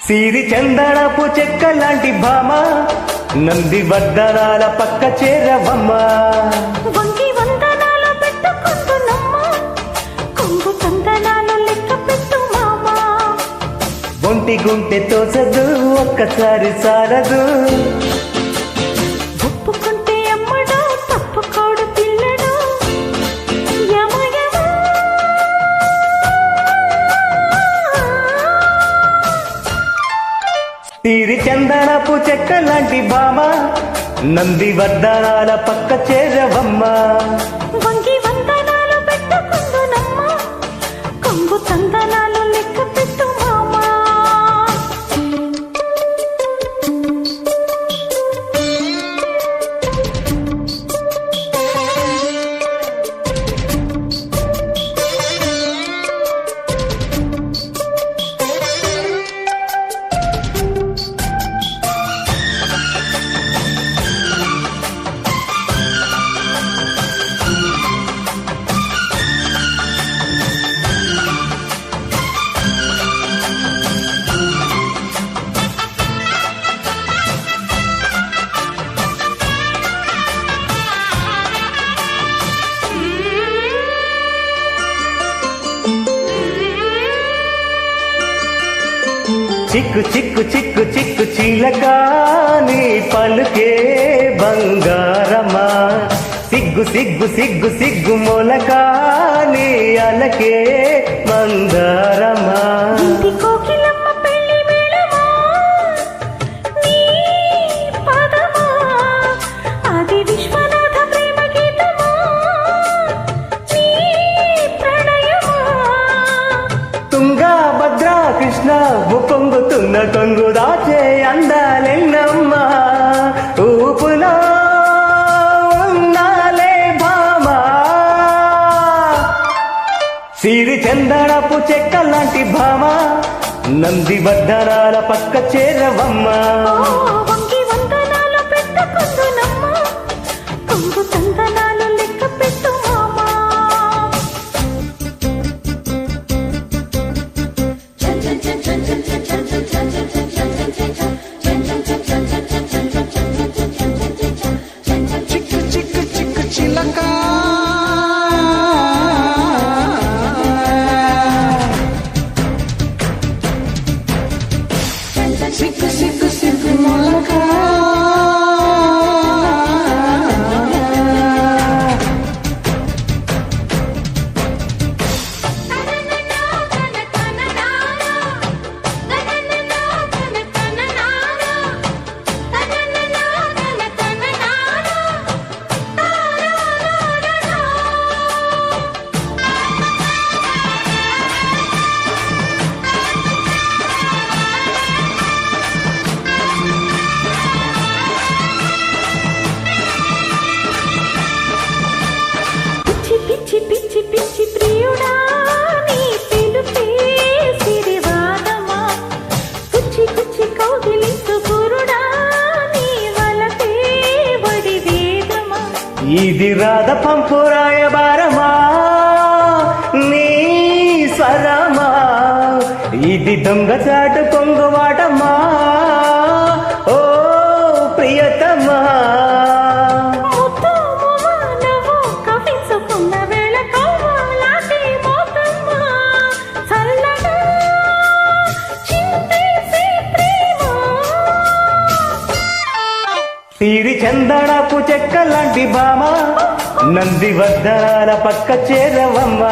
సిరి చందనపు చెక్క లాంటి భామ నంది వర్ధనాల పక్క చేరవమ్మ. వంగి వందనాలు పెట్టుకుంటున్నమ్మ, కొంగు చందనాలు లెక్క పెట్టు మామ. ఒంటి గుంటె తోసదు ఒక్కసారి సారదు, ఒప్పుకుంటే అమ్మడు తప్పుకోడు పిల్లడు. యమ యమ సిరి చందనపు చెక్క లాంటి భామ నంది వర్ధనాల పక్క చేరవమ్మ. వంగి వందనాలు పెట్టుకుంటున్నమ్మ, కొంగు చందనాలు లెక్క పెట్టు మామ. చిక్కు చిక్కు చిక్కు చిక్కు చిలక నీ పలుకే బంగారమా, సిగ్గు సిగ్గు సిగ్గు సిగ్గు మొలక నీ అలకే మందారమా. ఇంటి కోకిలమ్మ పెళ్లి మేళమా, నీ పదమా, అది విశ్వనాథ ప్రేమ గీతమా, నీ ప్రణయమా. తుంగా భద్రా కృష్ణ పొంగుతున్న కొంగు దాచే అందాలెన్నమ్మా, ఊపులో ఉన్నాలే భామా. సిరి చందనపు చెక్క లాంటి భామ నంది వర్ధనాల పక్క చేరవమ్మ. వంగి వందనాలు పెట్టుకుంటున్నమ్మ, కొంగు చందనాలు లెక్క పెట్టు మామ. చిక్కు చిక్కు చిక్కు చిలక సిగ్గు సిగ్గు సిగ్గు మొలక పిచ్చి పిచ్చి పిచ్చి ప్రియుడా, నీ పిలుపే సిరివాదమా, కుచ్చి కుచ్చి కౌగిలించు గురుడా, నీ వలపే వడి వేదమా. ఇది రాధ పంపు రాయబారమా, నీ స్వరమా, ఇది దొంగచాటు కొంగువాటమా, ఓ ప్రియతమా. ముద్దు మువ్వనవు కవ్వించుకున్న వేళ కవ్వాలాటి మోతమ్మా, చల్లగా చింతేసే ప్రేమ. సిరి చందనపు చెక్క లాంటి భామ నంది వర్ధనాల పక్క చేరవమ్మ.